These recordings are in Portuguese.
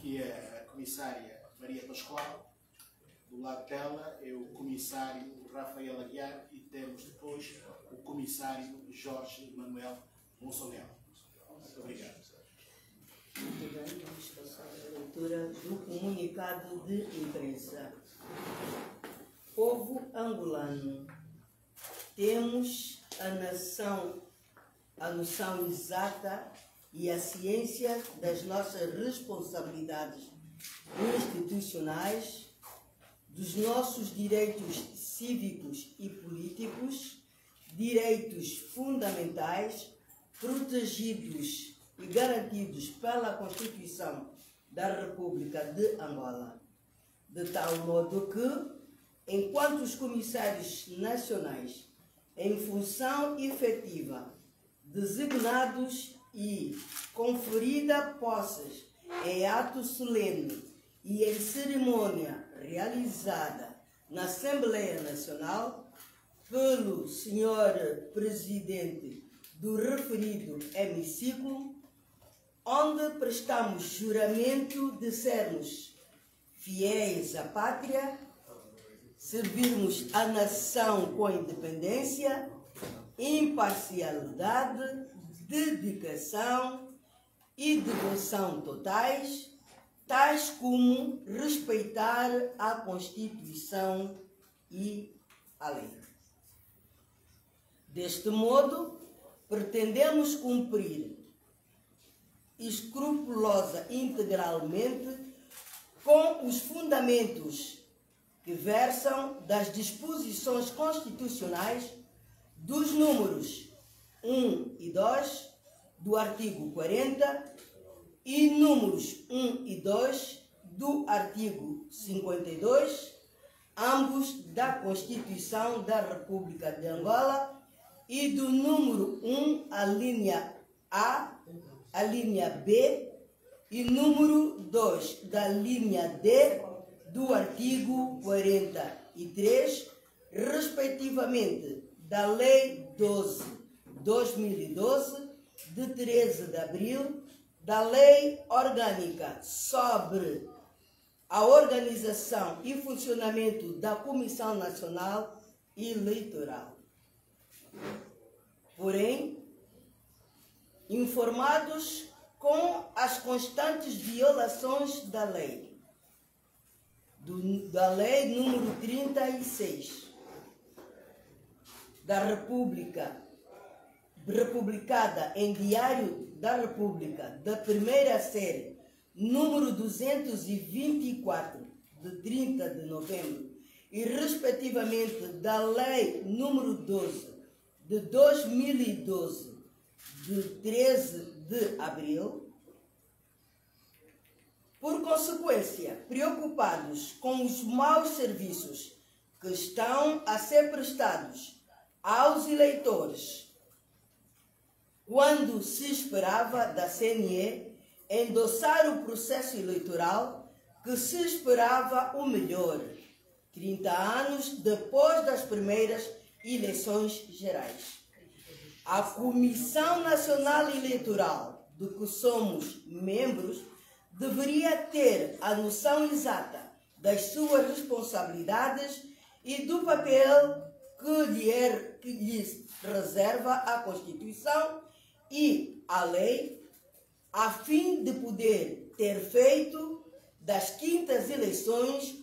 aqui a comissária Maria Pascoal, do lado dela é o comissário Rafael Aguiar e temos depois o comissário Jorge Manuel Monsolel. Muito obrigado. Muito bem, vamos passar a leitura do comunicado de imprensa. Povo angolano, temos a noção exata e a ciência das nossas responsabilidades institucionais, dos nossos direitos cívicos e políticos, direitos fundamentais, protegidos e garantidos pela Constituição da República de Angola, de tal modo que, enquanto os comissários nacionais, em função efetiva, designados e conferida posses em ato solene e em cerimônia realizada na Assembleia Nacional pelo Sr. Presidente do referido hemiciclo, onde prestamos juramento de sermos fiéis à pátria, servirmos a nação com independência, imparcialidade, dedicação e devoção totais, tais como respeitar a Constituição e a lei. Deste modo, pretendemos cumprir escrupulosa integralmente com os fundamentos que versam das disposições constitucionais dos números 1 e 2 do artigo 40 e números 1 e 2 do artigo 52, ambos da Constituição da República de Angola, e do número 1, a linha A, a linha B e número 2 da linha D do artigo 43, respectivamente da Lei 12/2012, de 13 de abril, da Lei Orgânica sobre a organização e funcionamento da Comissão Nacional Eleitoral. Porém, informados com as constantes violações da lei, da Lei número 36 da República, republicada em Diário da República, da primeira série, número 224, de 30 de novembro, e respectivamente da Lei número 12, de 2012, de 13 de abril. Por consequência, preocupados com os maus serviços que estão a ser prestados aos eleitores, quando se esperava da CNE endossar o processo eleitoral, que se esperava o melhor, 30 anos depois das primeiras eleições gerais. A Comissão Nacional Eleitoral, de que somos membros, deveria ter a noção exata das suas responsabilidades e do papel que lhes reserva a Constituição e a lei, a fim de poder ter feito das quintas eleições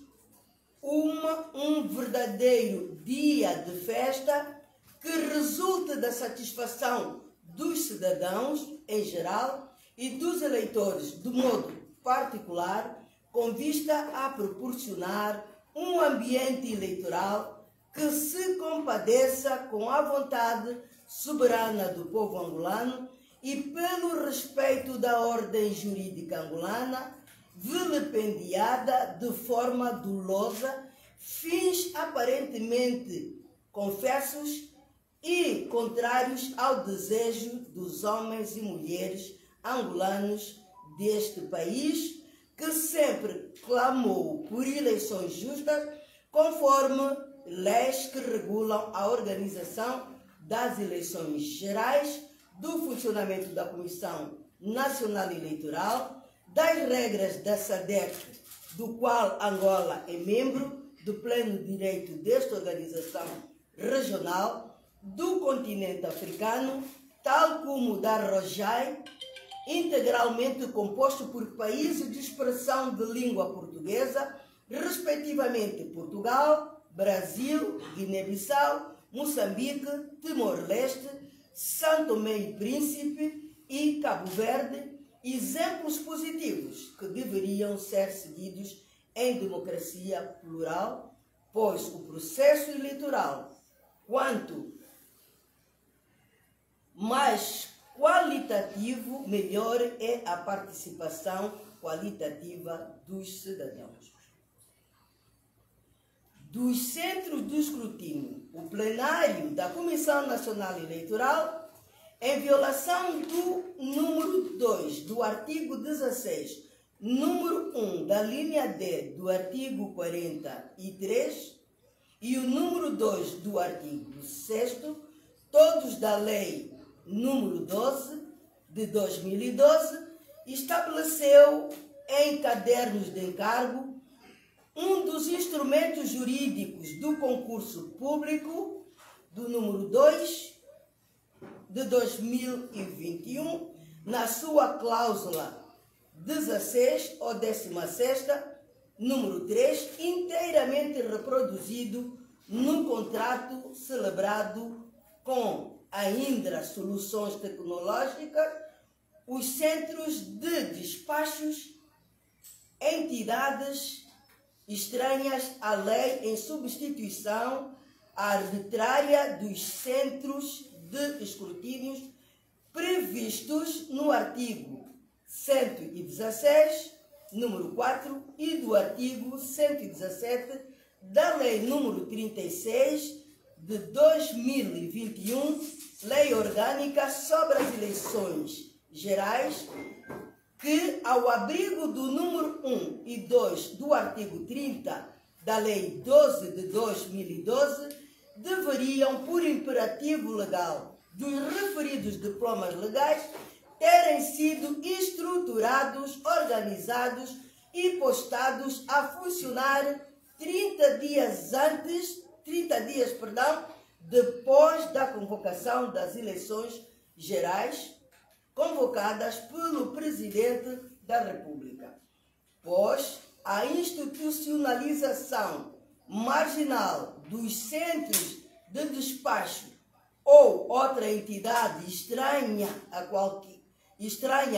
um verdadeiro dia de festa que resulte da satisfação dos cidadãos em geral e dos eleitores de modo particular, com vista a proporcionar um ambiente eleitoral que se compadeça com a vontade soberana do povo angolano e pelo respeito da ordem jurídica angolana, vilipendiada de forma dolosa, fins aparentemente confessos e contrários ao desejo dos homens e mulheres angolanos deste país, que sempre clamou por eleições justas, conforme leis que regulam a organização das eleições gerais, do funcionamento da Comissão Nacional Eleitoral, das regras da SADC, do qual Angola é membro, do pleno direito desta organização regional do continente africano, tal como da ROJAI, integralmente composto por países de expressão de língua portuguesa, respectivamente Portugal, Brasil, Guiné-Bissau, Moçambique, Timor-Leste, São Tomé e Príncipe e Cabo Verde, exemplos positivos que deveriam ser seguidos em democracia plural, pois o processo eleitoral, quanto mais qualitativo, melhor é a participação qualitativa dos cidadãos. Dos centros de escrutínio, o plenário da Comissão Nacional Eleitoral, em violação do número 2 do artigo 16, número 1 da linha D do artigo 43 e o número 2 do artigo 6º, todos da Lei número 12 de 2012, estabeleceu em cadernos de encargo um dos instrumentos jurídicos do concurso público do número 2 de 2021, na sua cláusula 16 ou 16ª, número 3, inteiramente reproduzido no contrato celebrado com a Indra Soluções Tecnológicas, os centros de despachos, entidades estranhas à lei em substituição arbitrária dos centros de escrutínios previstos no artigo 116, número 4, e do artigo 117 da Lei número 36 de 2021, Lei Orgânica sobre as Eleições Gerais, que, ao abrigo do número 1 e 2 do artigo 30 da Lei 12 de 2012, deveriam, por imperativo legal dos referidos diplomas legais, terem sido estruturados, organizados e postados a funcionar 30 dias depois da convocação das eleições gerais convocadas pelo Presidente da República, pois a institucionalização marginal dos centros de despacho ou outra entidade estranha a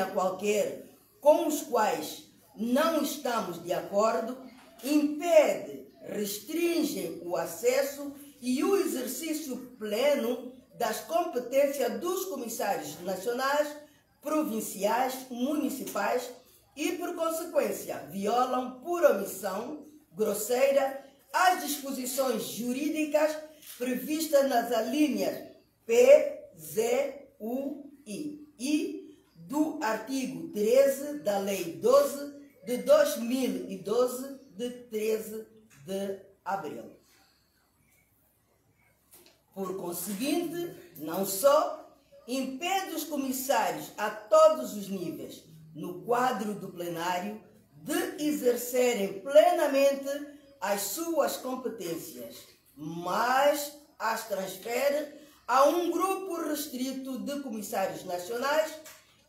qualquer com os quais não estamos de acordo, impede, restringe o acesso e o exercício pleno das competências dos comissários nacionais, provinciais, municipais e, por consequência, violam por omissão grosseira as disposições jurídicas previstas nas alíneas P, Z, U e I do artigo 13 da Lei 12 de 2012, de 13 de abril. Por conseguinte, não só impede os comissários a todos os níveis, no quadro do plenário, de exercerem plenamente as suas competências, mas as transfere a um grupo restrito de comissários nacionais,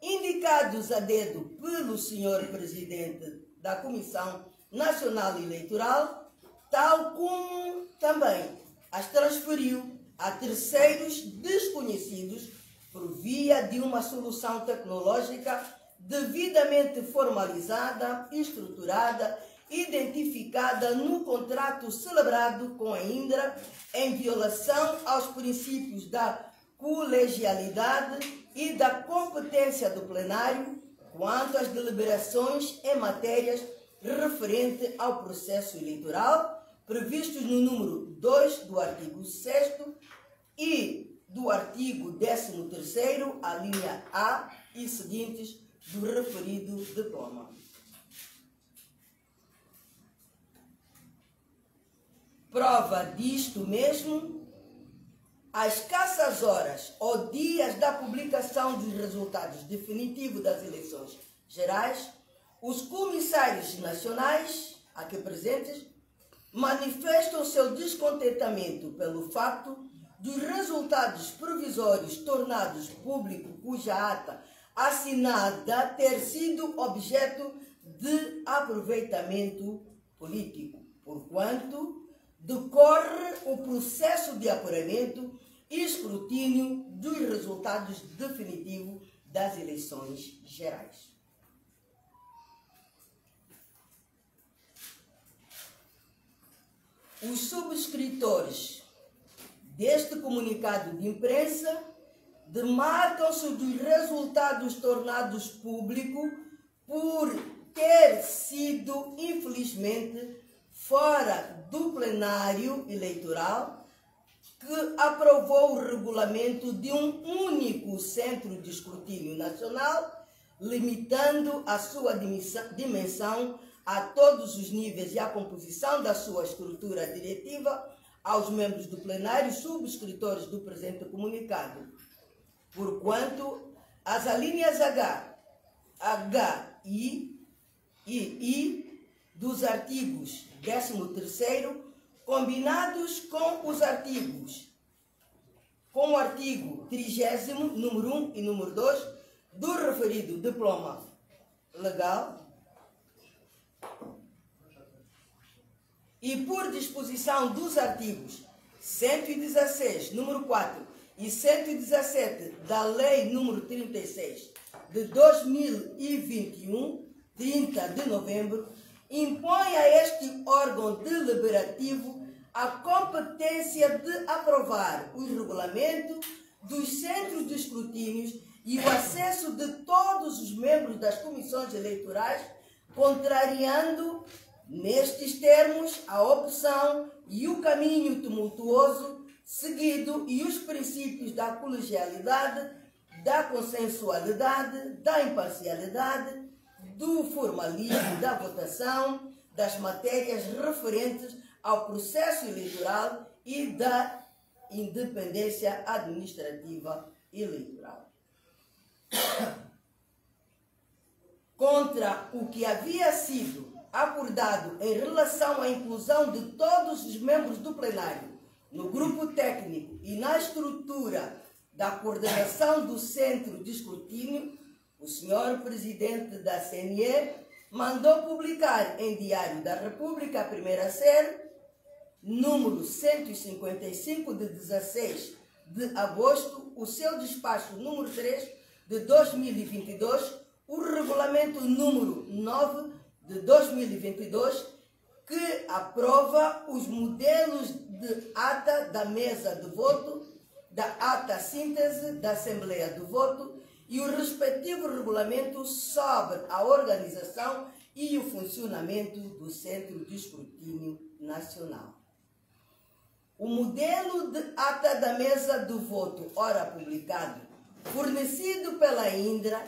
indicados a dedo pelo Sr. Presidente da Comissão Nacional Eleitoral, tal como também as transferiu a terceiros desconhecidos por via de uma solução tecnológica devidamente formalizada, estruturada, identificada no contrato celebrado com a Indra, em violação aos princípios da colegialidade e da competência do plenário quanto às deliberações em matérias referentes ao processo eleitoral, previstos no número 2 do artigo 6º e do artigo 13º, a linha A e seguintes do referido diploma. Prova disto mesmo, a escassas horas ou dias da publicação dos resultados definitivos das eleições gerais, Os comissários nacionais, aqui presentes, manifestam seu descontentamento pelo facto dos resultados provisórios tornados público cuja ata assinada ter sido objeto de aproveitamento político, porquanto decorre o processo de apuramento e escrutínio dos resultados definitivos das eleições gerais. Os subscritores deste comunicado de imprensa demarcam-se dos resultados tornados públicos por ter sido, infelizmente, fora do plenário eleitoral que aprovou o regulamento de um único centro de escrutínio nacional, limitando a sua dimensão a todos os níveis e a composição da sua estrutura diretiva aos membros do plenário subscritores do presente comunicado, porquanto as alíneas H e I dos artigos 13º, combinados com o artigo 30º, número 1 e número 2, do referido diploma legal, e por disposição dos artigos 116, número 4, e 117 da Lei número 36 de 2021, 30 de novembro, impõe a este órgão deliberativo a competência de aprovar o regulamento dos centros de escrutínios e o acesso de todos os membros das comissões eleitorais, contrariando, nestes termos, a opção e o caminho tumultuoso seguido e os princípios da colegialidade, da consensualidade, da imparcialidade, do formalismo da votação, das matérias referentes ao processo eleitoral e da independência administrativa eleitoral. Contra o que havia sido acordado em relação à inclusão de todos os membros do plenário no grupo técnico e na estrutura da coordenação do centro de escrutínio, o senhor presidente da CNE mandou publicar em Diário da República, a primeira série, número 155 de 16 de agosto, o seu despacho número 3 de 2022, o regulamento número 9 de 2022, que aprova os modelos de ata da mesa de voto, da ata síntese da Assembleia de Voto e o respectivo regulamento sobre a organização e o funcionamento do Centro de Escrutínio Nacional. O modelo de ata da mesa de voto, ora publicado, fornecido pela Indra,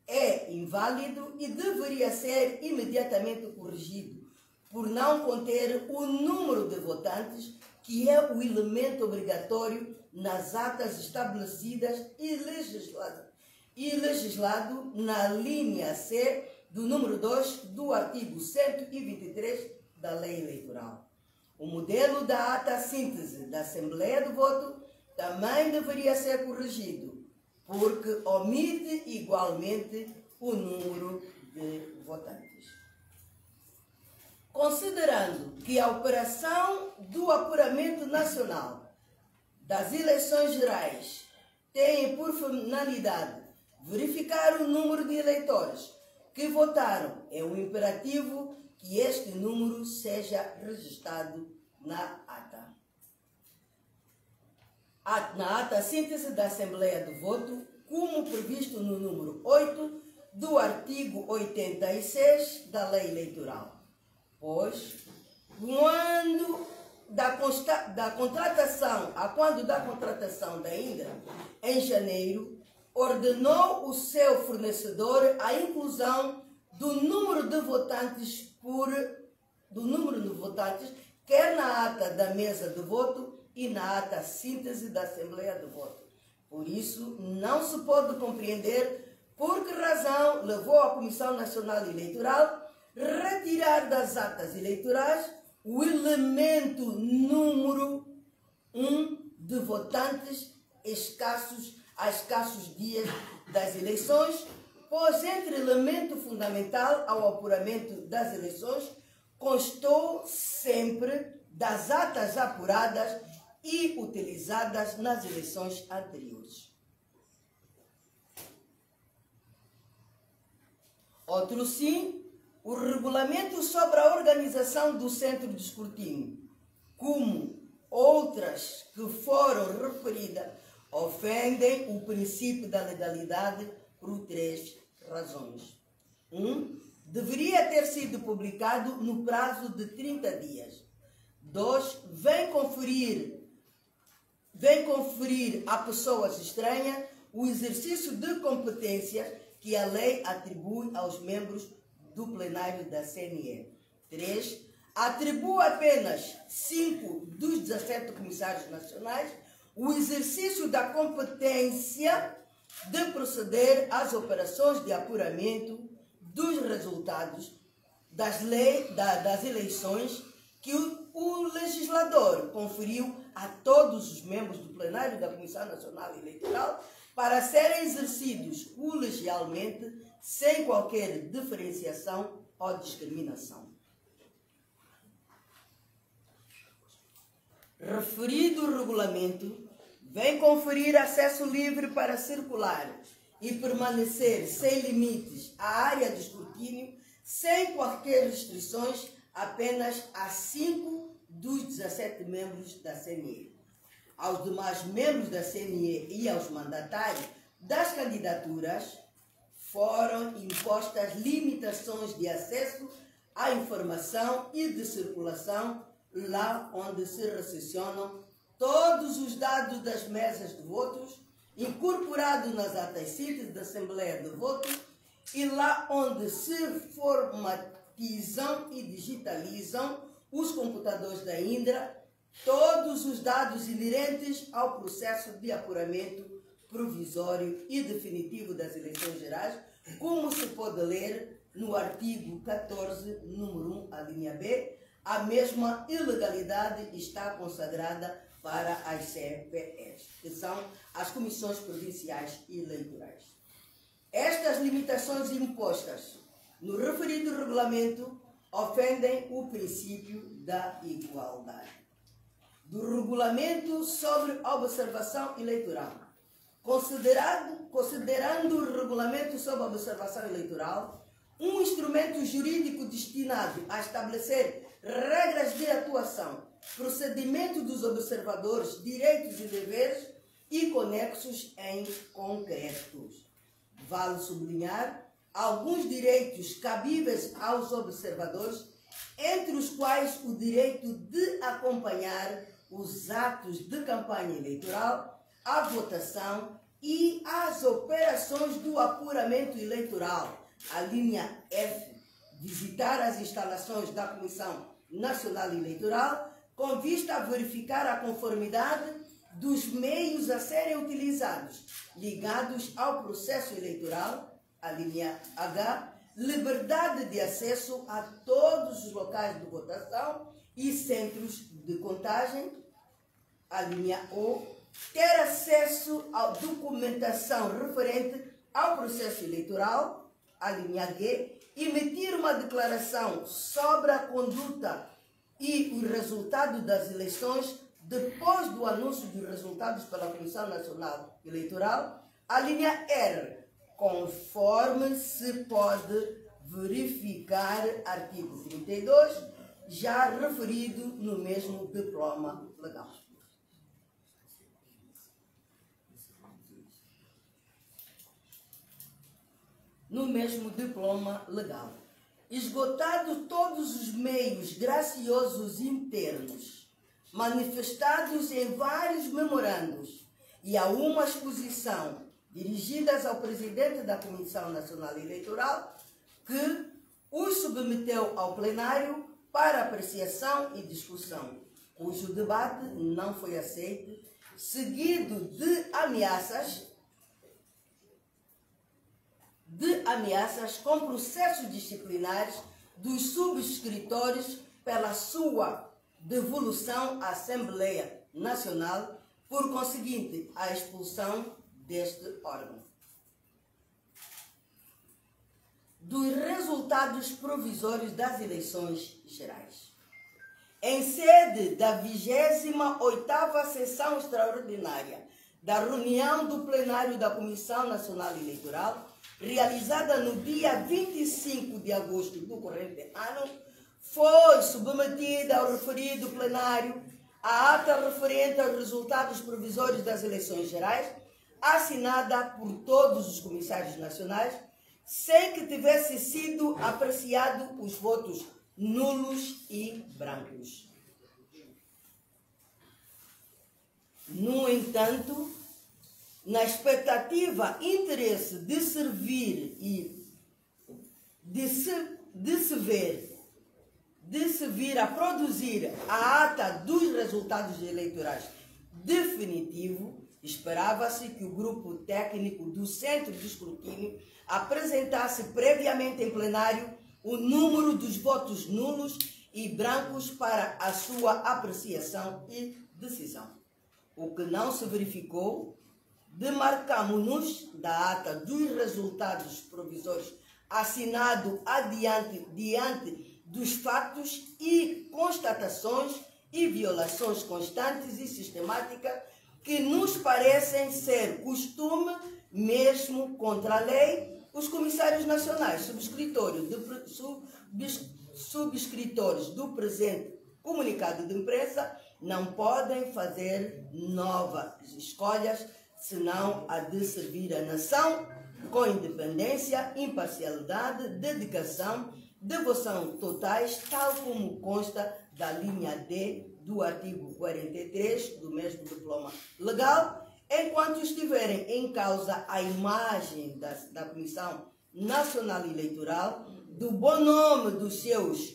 é inválido e deveria ser imediatamente corrigido, por não conter o número de votantes, que é o elemento obrigatório nas atas estabelecidas e legislado na linha C do número 2 do artigo 123 da Lei Eleitoral. O modelo da ata síntese da Assembleia de Voto também deveria ser corrigido, porque omite igualmente o número de votantes. Considerando que a operação do apuramento nacional das eleições gerais tem por finalidade verificar o número de eleitores que votaram, é um imperativo que este número seja registrado na ata. Na ata síntese da Assembleia de Voto, como previsto no número 8 do artigo 86 da Lei Eleitoral. Pois, quando da contratação da Indra, em janeiro, ordenou o seu fornecedor a inclusão do número de votantes quer na ata da mesa de voto e na ata síntese da Assembleia de Voto. Por isso, não se pode compreender Por que razão levou a Comissão Nacional Eleitoral retirar das atas eleitorais o elemento número 1 de votantes a escassos dias das eleições, pois entre elemento fundamental ao apuramento das eleições constou sempre das atas apuradas e utilizadas nas eleições anteriores. Outro sim, o regulamento sobre a organização do centro de escrutínio, como outras que foram referidas, ofendem o princípio da legalidade por 3 razões. 1. Deveria ter sido publicado no prazo de 30 dias. 2. Vem conferir a pessoas estranhas o exercício de competências que a lei atribui aos membros do plenário da CNE. 3. Atribui apenas 5 dos 17 comissários nacionais o exercício da competência de proceder às operações de apuramento dos resultados das eleições que o legislador conferiu a todos os membros do plenário da Comissão Nacional Eleitoral para serem exercidos colegialmente, sem qualquer diferenciação ou discriminação. Referido regulamento vem conferir acesso livre para circular e permanecer sem limites à área de escrutínio, sem qualquer restrições, apenas a 5 dos 17 membros da CNE. Aos demais membros da CNE e aos mandatários das candidaturas foram impostas limitações de acesso à informação e de circulação lá onde se recepcionam todos os dados das mesas de votos, incorporados nas atas sítios da Assembleia de Voto e lá onde se formatizam e digitalizam os computadores da Indra todos os dados inerentes ao processo de apuramento provisório e definitivo das eleições gerais, como se pode ler no artigo 14, número 1, a linha B, a mesma ilegalidade está consagrada para as CPEs, que são as Comissões Provinciais Eleitorais. Estas limitações impostas no referido regulamento ofendem o princípio da igualdade. Do regulamento sobre observação eleitoral. Considerando o regulamento sobre observação eleitoral um instrumento jurídico destinado a estabelecer regras de atuação, procedimento dos observadores, direitos e deveres e conexos em concretos. Vale sublinhar alguns direitos cabíveis aos observadores, entre os quais o direito de acompanhar os atos de campanha eleitoral, a votação e as operações do apuramento eleitoral. A linha F, visitar as instalações da Comissão Nacional Eleitoral com vista a verificar a conformidade dos meios a serem utilizados ligados ao processo eleitoral. A linha H, liberdade de acesso a todos os locais de votação e centros de contagem. A linha O, ter acesso à documentação referente ao processo eleitoral. A linha G, emitir uma declaração sobre a conduta e o resultado das eleições depois do anúncio dos resultados pela Comissão Nacional Eleitoral. A linha R, conforme se pode verificar, artigo 32, já referido no mesmo diploma legal. No mesmo diploma legal. Esgotados todos os meios graciosos internos, manifestados em vários memorandos e a uma exposição dirigidas ao presidente da Comissão Nacional Eleitoral, que os submeteu ao plenário para apreciação e discussão, cujo debate não foi aceito, seguido de ameaças de ameaças com processos disciplinares dos subscritores pela sua devolução à Assembleia Nacional, por conseguinte, a expulsão deste órgão. Dos resultados provisórios das eleições gerais. Em sede da 28ª sessão extraordinária da reunião do plenário da Comissão Nacional Eleitoral, realizada no dia 25 de agosto do corrente ano, foi submetida ao referido plenário a ata referente aos resultados provisórios das eleições gerais, assinada por todos os comissários nacionais, sem que tivesse sido apreciado os votos nulos e brancos. No entanto, na expectativa interesse de servir e de se vir a produzir a ata dos resultados eleitorais definitivo, esperava-se que o grupo técnico do Centro de Escrutínio apresentasse previamente em plenário o número dos votos nulos e brancos para a sua apreciação e decisão. O que não se verificou, demarcamo-nos da ata dos resultados provisórios assinado diante dos fatos e constatações e violações constantes e sistemáticas que nos parecem ser costume, mesmo contra a lei. Os comissários nacionais subscritores do presente comunicado de imprensa não podem fazer novas escolhas, senão a de servir a nação com independência, imparcialidade, dedicação, devoção totais, tal como consta da linha D do artigo 43 do mesmo diploma legal, enquanto estiverem em causa a imagem da Comissão Nacional Eleitoral, do bom nome dos seus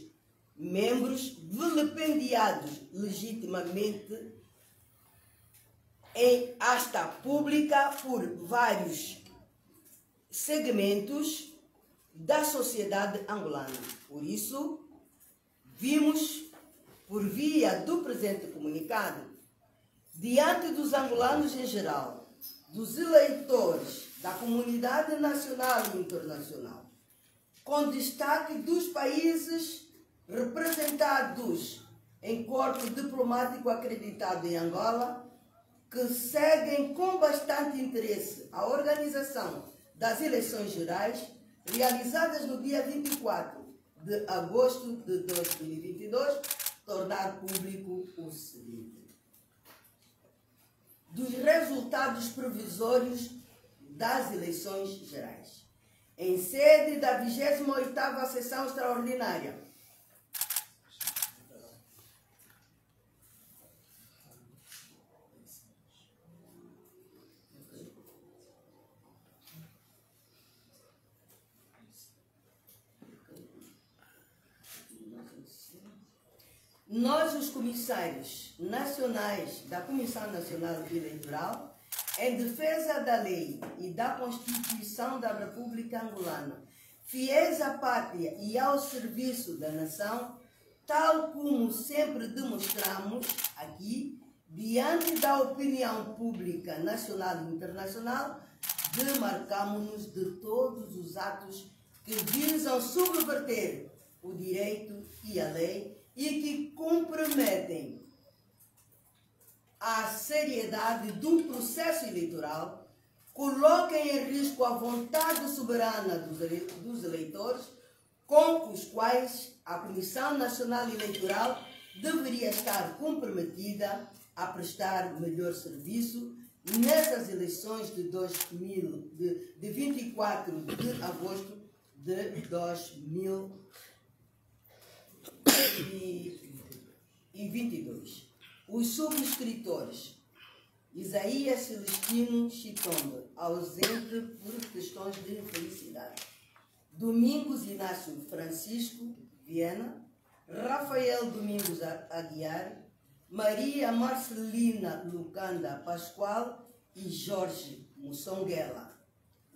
membros, vilipendiados legitimamente em asta pública por vários segmentos da sociedade angolana. Por isso, vimos, por via do presente comunicado, diante dos angolanos em geral, dos eleitores da comunidade nacional e internacional, com destaque dos países representados em corpo diplomático acreditado em Angola, que seguem com bastante interesse a organização das eleições gerais, realizadas no dia 24 de agosto de 2022, tornar público o seguinte: dos resultados provisórios das eleições gerais. Em sede da 28ª sessão extraordinária, nós, os comissários nacionais da Comissão Nacional Eleitoral, em defesa da lei e da Constituição da República Angolana, fiéis à pátria e ao serviço da nação, tal como sempre demonstramos aqui, diante da opinião pública nacional e internacional, demarcamo-nos de todos os atos que visam subverter o direito e a lei e que comprometem a seriedade do processo eleitoral, coloquem em risco a vontade soberana dos eleitores, com os quais a Comissão Nacional Eleitoral deveria estar comprometida a prestar melhor serviço nessas eleições de 24 de agosto de 2022. Os subscritores: Isaías Celestino Chitombe, ausente por questões de infelicidade; Domingos Inácio Francisco Viana; Rafael Domingos Aguiar; Maria Marcelina Lucanda Pascoal e Jorge Mussonguela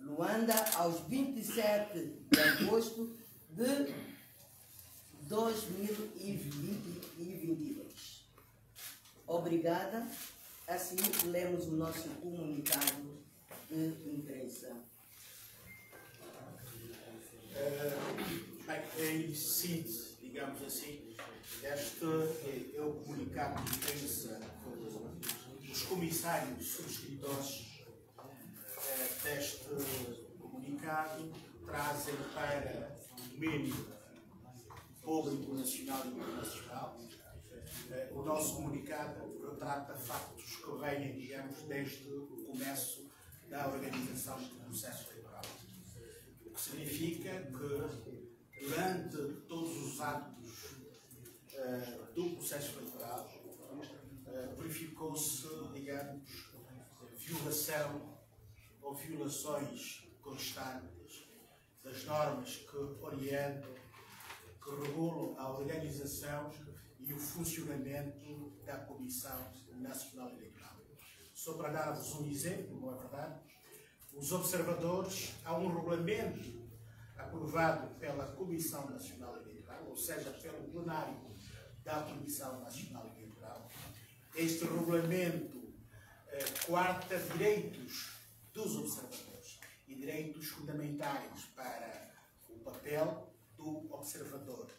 Luanda, aos 27 de agosto de 2022. Obrigada. Assim lemos o nosso comunicado de imprensa. Bem, em síntese, digamos assim, este é o comunicado de imprensa dos comissários subscritores deste comunicado trazem para o domínio público nacional e internacional. O nosso comunicado retrata factos que vêm, digamos, desde o começo da organização do processo eleitoral. O que significa que, durante todos os atos do processo eleitoral, verificou-se, digamos, violação ou violações constantes das normas que orientam, que regulam a organização e o funcionamento da Comissão Nacional Eleitoral. Só para dar-vos um exemplo, não é verdade? Os observadores, há um regulamento aprovado pela Comissão Nacional Eleitoral, ou seja, pelo plenário da Comissão Nacional Eleitoral. Este regulamento coarta direitos dos observadores e direitos fundamentais para o papel do observador.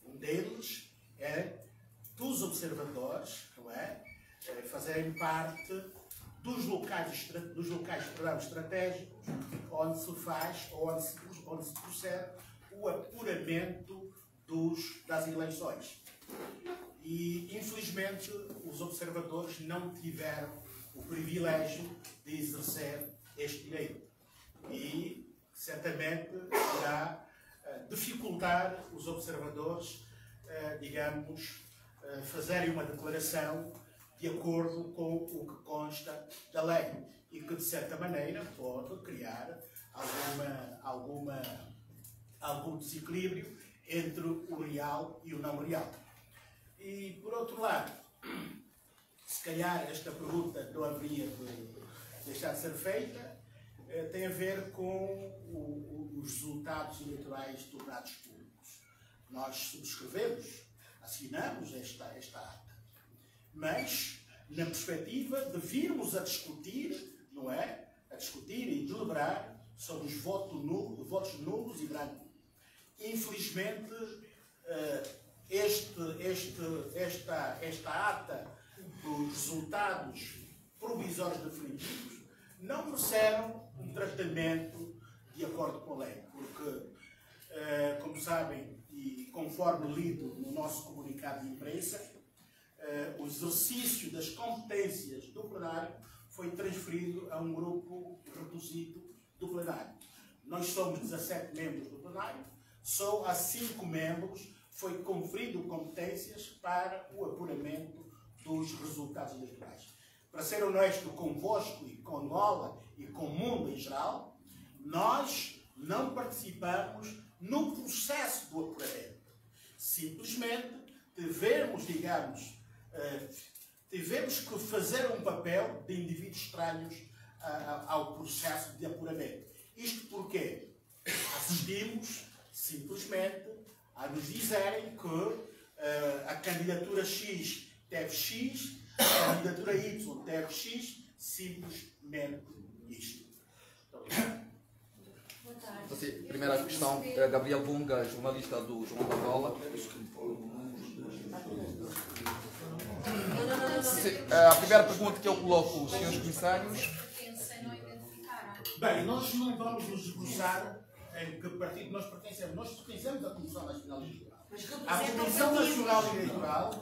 Um deles é dos observadores, não é? Fazerem parte dos locais estratégicos onde se faz ou onde se procede o apuramento das eleições. E, infelizmente, os observadores não tiveram o privilégio de exercer este direito. E, certamente, irá dificultar os observadores, digamos, fazerem uma declaração de acordo com o que consta da lei e que, de certa maneira, pode criar algum desequilíbrio entre o real e o não real. E, por outro lado, se calhar esta pergunta não haveria de deixar de ser feita, tem a ver com os resultados eleitorais tornados públicos. Nós subscrevemos, assinamos esta ata, mas na perspectiva de virmos a discutir, não é? A discutir e deliberar sobre os votos nulos e brancos. Infelizmente, esta ata dos resultados provisórios definitivos não mereceram um tratamento de acordo com a lei, porque, como sabem, e conforme lido no nosso comunicado de imprensa, o exercício das competências do plenário foi transferido a um grupo reduzido do plenário. Nós somos 17 membros do plenário, só a 5 membros foi conferido competências para o apuramento dos resultados eleitorais. Para ser honesto convosco e com Angola e com o mundo em geral, nós não participamos no processo do apuramento. Simplesmente tivemos, digamos, tivemos que fazer um papel de indivíduos estranhos ao processo de apuramento. Isto porque assistimos simplesmente a nos dizerem que a candidatura X teve X, a candidatura Y teve X, simplesmente isto. Boa tarde. Primeira questão, Gabriel Bunga, jornalista do Jornal da Angola. A primeira pergunta que eu coloco, senhores comissários. Bem, nós não vamos nos debruçar em que partido nós pertencemos. Nós pertencemos à Comissão Nacional Eleitoral. A Comissão Nacional Eleitoral,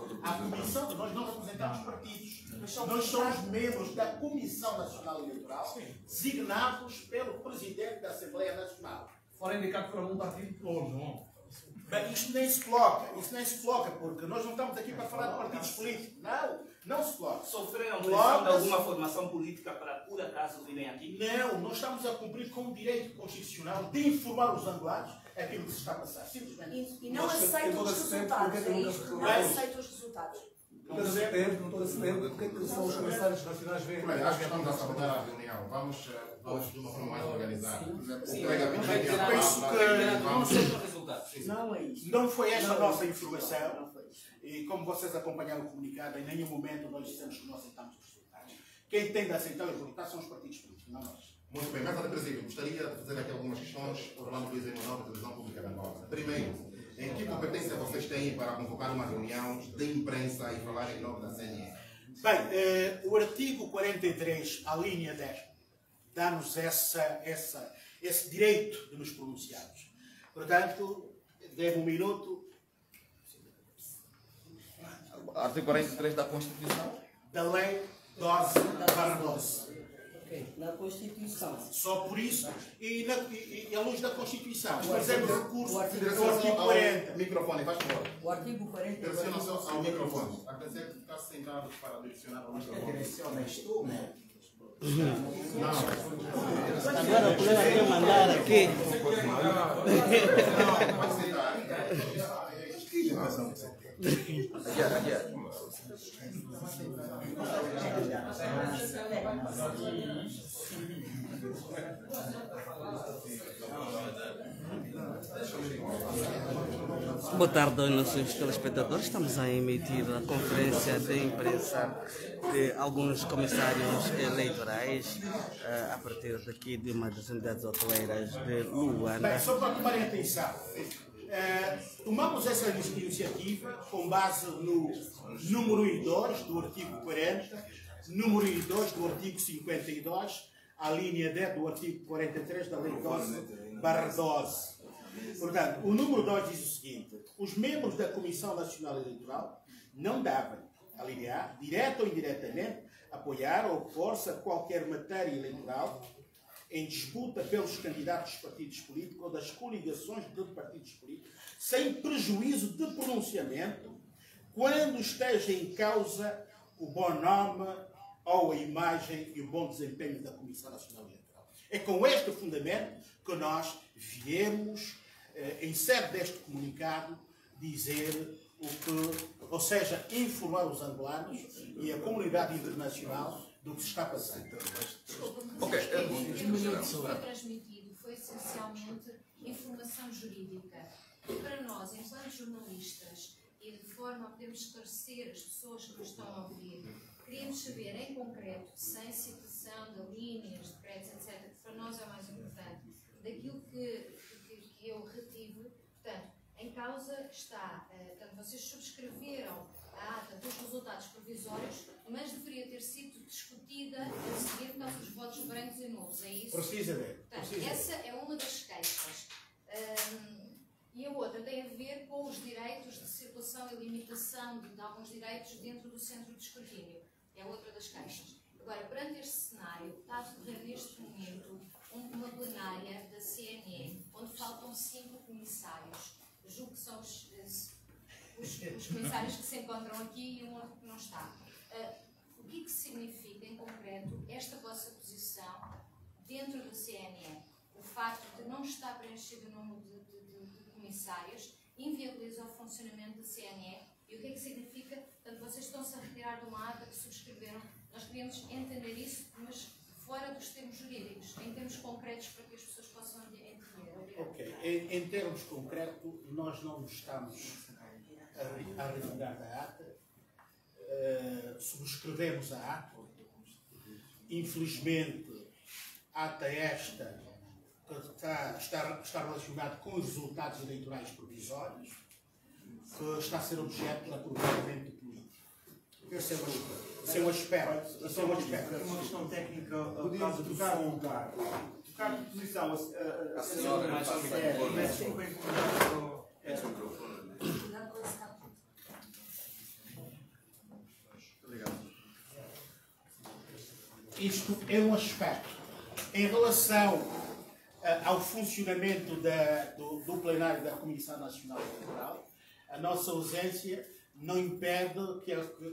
nós não representamos partidos. Nós somos membros da Comissão Nacional Eleitoral, designados pelo Presidente da Assembleia Nacional. Fora indicado por algum partido, ou não? Bem, isso nem se coloca, porque nós não estamos aqui para falar de partidos políticos. Não se coloca. Sofreram pressão de alguma formação política para, por acaso, virem aqui? Não, nós estamos a cumprir com o direito constitucional de informar os angolanos aquilo que se está a passar. Simplesmente. E não aceitam os resultados, é isto? Não aceitam os resultados. Não estou a perceber porque é que só os comissários nacionais vêm. Bem, acho que estamos a sabotar a reunião. Vamos de uma forma mais organizada. Não é isso. Não foi esta a nossa informação. E como vocês acompanharam o comunicado, em nenhum momento nós dissemos que não aceitamos os resultados. Quem tem de aceitar os resultados são os partidos políticos, não nós. Muito bem, mas, Presidente, gostaria de fazer aqui algumas questões Orlando Luiz Emanuel da Televisão Pública de Angola. Primeiro, em que competência vocês têm para convocar uma reunião de imprensa e falar em nome da CNE? Bem, o artigo 43, a linha 10, dá-nos esse direito de nos pronunciarmos. Portanto, dê-me um minuto. Artigo 43 da Constituição. Da Lei 12/12. Na Constituição. Só por isso, e à luz da Constituição, fazemos recurso ao artigo Direção 40. ao microfone, faz favor. O artigo 40. Direciona-se ao microfone. A pensar que está sentado para direcionar ao microfone. Direcionas tu, né? Agora o problema é mandar aqui. Não, pode sentar. Aqui. Boa tarde aos nossos telespectadores. Estamos a emitir a conferência de imprensa de alguns comissários eleitorais a partir daqui de uma das unidades hoteleiras de Luanda. Bem, só para tomarem atenção, tomamos essa iniciativa com base no número I2 do artigo 40, número I2 do artigo 52, a linha 10 do artigo 43 da Lei 12/12. Portanto, o número 2 diz o seguinte: os membros da Comissão Nacional Eleitoral não devem, a linha A, direta ou indiretamente, apoiar ou opor-se a qualquer matéria eleitoral em disputa pelos candidatos dos partidos políticos ou das coligações de partidos políticos, sem prejuízo de pronunciamento, quando esteja em causa o bom nome ou a imagem e o bom desempenho da Comissão Nacional Eleitoral. É com este fundamento que nós viemos, em sede deste comunicado, dizer o que, ou seja, informar os angolanos e a comunidade internacional do que se está passando. O que foi transmitido foi essencialmente informação jurídica. Para nós, enquanto jornalistas, e de forma a podermos esclarecer as pessoas que nos estão a ouvir, queríamos saber em concreto, sem citação de linhas, de prédios, etc., que para nós é o mais importante, daquilo que eu retive. Portanto, em causa está, portanto, vocês subscreveram a ata dos resultados provisórios, mas deveria ter sido discutida a seguir nossos votos brancos e nulos, é isso? Precisamente. Portanto, essa é uma das queixas. E a outra tem a ver com os direitos de circulação e limitação de alguns direitos dentro do centro de escrutínio. É outra das queixas. Agora, perante este cenário, está a decorrer neste momento uma plenária da CNE, onde faltam 5 comissários. Julgo que são os comissários que se encontram aqui e um outro que não está. O que é que significa, em concreto, esta vossa posição dentro da CNE? O facto de não estar preenchido o número de comissários inviabiliza o funcionamento da CNE. E o que é que significa? Portanto, vocês estão-se a retirar de uma ata que subscreveram. Nós queríamos entender isso, mas fora dos termos jurídicos, em termos concretos, para que as pessoas possam entender. Ok. Em termos concretos, nós não estamos a retirar da ata. Subscrevemos a ata. Infelizmente, a ata esta está relacionada com os resultados eleitorais provisórios, que está a ser objeto de aproveitamento político. Esse é um aspecto. É uma questão técnica por causa do som. Tocar de posição. A senhora mais Isto é um aspecto. Em relação ao funcionamento do plenário da Comissão Nacional Eleitoral, a nossa ausência não impede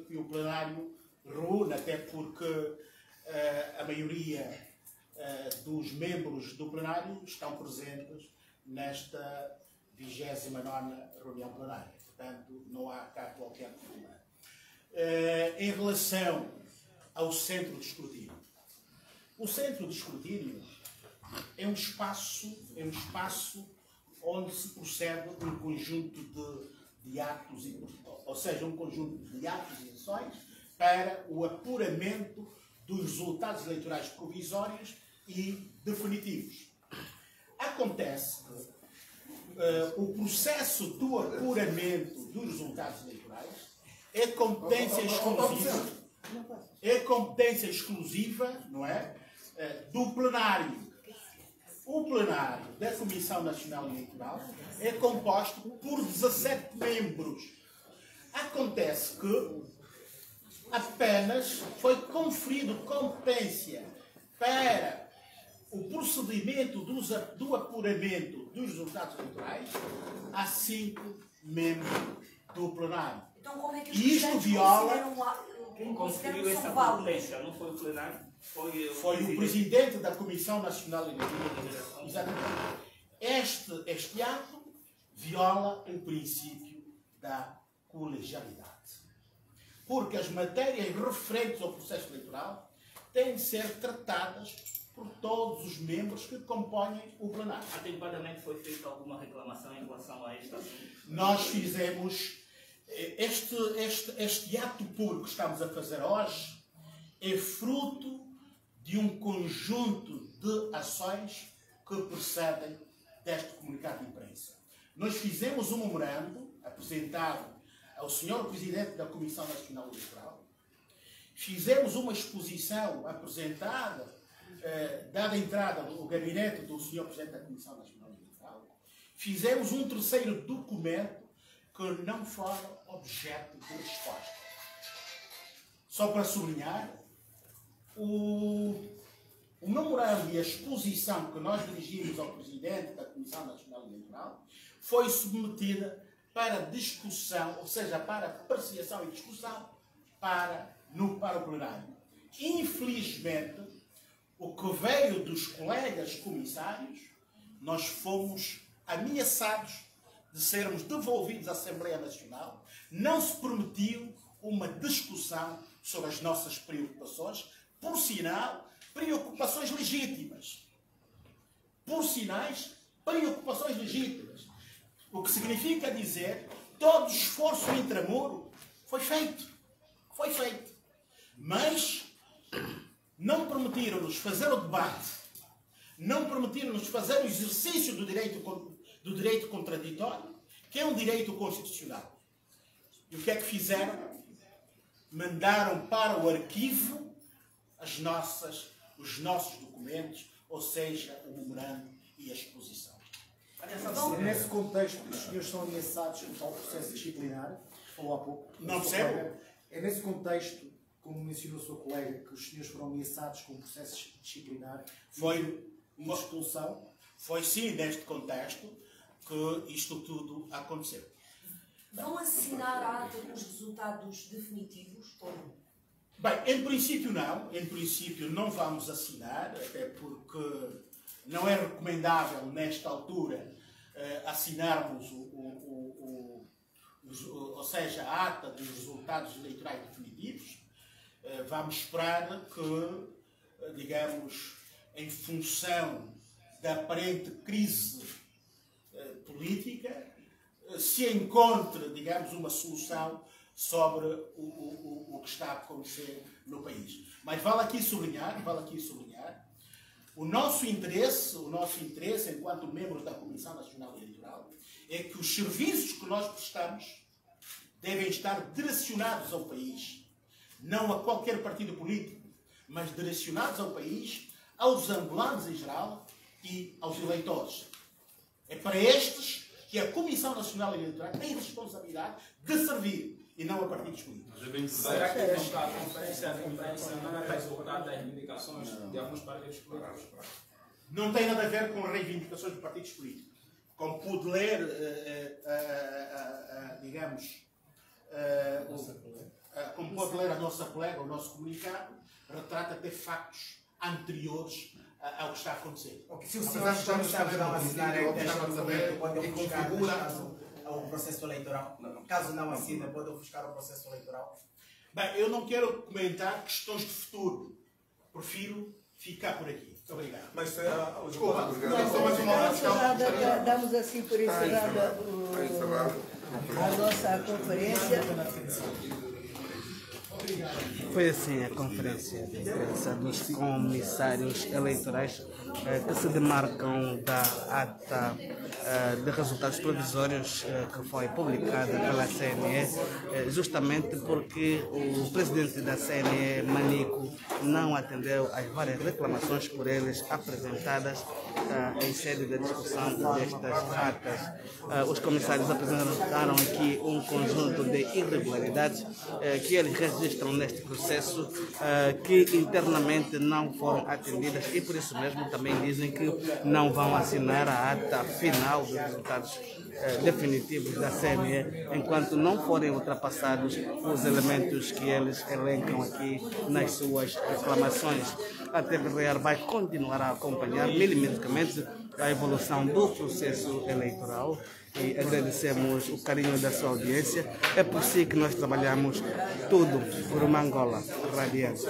que o plenário reúna, até porque a maioria dos membros do plenário estão presentes nesta 29ª reunião plenária. Portanto, não há cá qualquer problema. em relação ao centro de escrutínio. O centro de escrutínio é um espaço onde se procede um conjunto de atos, ou seja, um conjunto de atos e ações para o apuramento dos resultados eleitorais provisórios e definitivos. Acontece que o processo do apuramento dos resultados eleitorais é competência exclusiva, não é, do plenário. O plenário da Comissão Nacional Eleitoral é composto por 17 membros. Acontece que apenas foi conferido competência para o procedimento do apuramento dos resultados eleitorais a 5 membros do plenário. Então, como é que os isto viola... Quem conferiu essa competência não foi o plenário? Foi o presidente da Comissão Nacional Eleitoral. Exatamente. Este ato viola o princípio da colegialidade. Porque as matérias referentes ao processo eleitoral têm de ser tratadas por todos os membros que compõem o plenário. Atempadamente foi feita alguma reclamação em relação a esta? Nós fizemos... Este ato público que estamos a fazer hoje é fruto de um conjunto de ações que precedem deste comunicado de imprensa. Nós fizemos um memorando apresentado ao Sr. Presidente da Comissão Nacional Eleitoral, fizemos uma exposição apresentada, dada entrada no gabinete do Sr. Presidente da Comissão Nacional Eleitoral, fizemos um terceiro documento que não foram objeto de resposta. Só para sublinhar, o memorando e a exposição que nós dirigimos ao Presidente da Comissão Nacional Eleitoral foi submetida para discussão, ou seja, para apreciação e discussão para o plenário. Infelizmente, o que veio dos colegas comissários, nós fomos ameaçados de sermos devolvidos à Assembleia Nacional, não se permitiu uma discussão sobre as nossas preocupações, por sinal, preocupações legítimas. Por sinais, preocupações legítimas. O que significa dizer que todo esforço intramuro foi feito. Foi feito. Mas não permitiram-nos fazer o debate, não permitiram-nos fazer o exercício do direito contraditório, que é um direito constitucional. E o que é que fizeram? Mandaram para o arquivo os nossos documentos, ou seja, o memorando e a exposição. É nesse contexto que os senhores são ameaçados com tal processo disciplinar, ou há pouco? Não percebo? É nesse contexto, como mencionou a sua colega, que os senhores foram ameaçados com um processo disciplinar e expulsão? Foi sim neste contexto que isto tudo aconteceu. Vão assinar a ata com os resultados definitivos ou não? Bem, em princípio não. Em princípio não vamos assinar, até porque não é recomendável nesta altura assinarmos ou seja, a ata dos resultados eleitorais definitivos. Vamos esperar que, digamos, em função da aparente crise política, se encontre, digamos, uma solução sobre o que está a acontecer no país. Mas vale aqui sublinhar, o nosso interesse enquanto membros da Comissão Nacional Eleitoral é que os serviços que nós prestamos devem estar direcionados ao país, não a qualquer partido político, mas direcionados ao país, aos angolanos em geral e aos eleitores. É para estes que a Comissão Nacional Eleitoral tem a responsabilidade de servir e não a partidos políticos. Será que a conferência não é resultado das reivindicações de alguns partidos políticos? Não tem nada a ver com as reivindicações de partidos políticos. Como pude ler, como pode ler a nossa colega, o nosso comunicado, retrata até factos anteriores ao que está a acontecer. Se o senhor está a assinar pode ofuscar o processo eleitoral. Caso não assine, pode ofuscar o processo eleitoral. Bem, eu não quero comentar questões de futuro. Prefiro ficar por aqui. Muito obrigado. Mas, desculpa. Damos assim por encerrada a nossa conferência. Foi assim a conferência de imprensa dos comissários eleitorais que se demarcam da ata de resultados provisórios que foi publicada pela CNE, justamente porque o presidente da CNE, Manico, não atendeu às várias reclamações por eles apresentadas em sede da discussão destas atas. Os comissários apresentaram aqui um conjunto de irregularidades que eles registram neste processo, que internamente não foram atendidas e por isso mesmo também dizem que não vão assinar a ata final dos resultados definitivos da CNE enquanto não forem ultrapassados os elementos que eles elencam aqui nas suas reclamações. A TV Real vai continuar a acompanhar milimetricamente a evolução do processo eleitoral e agradecemos o carinho da sua audiência. É por si que nós trabalhamos tudo por uma Angola radiante.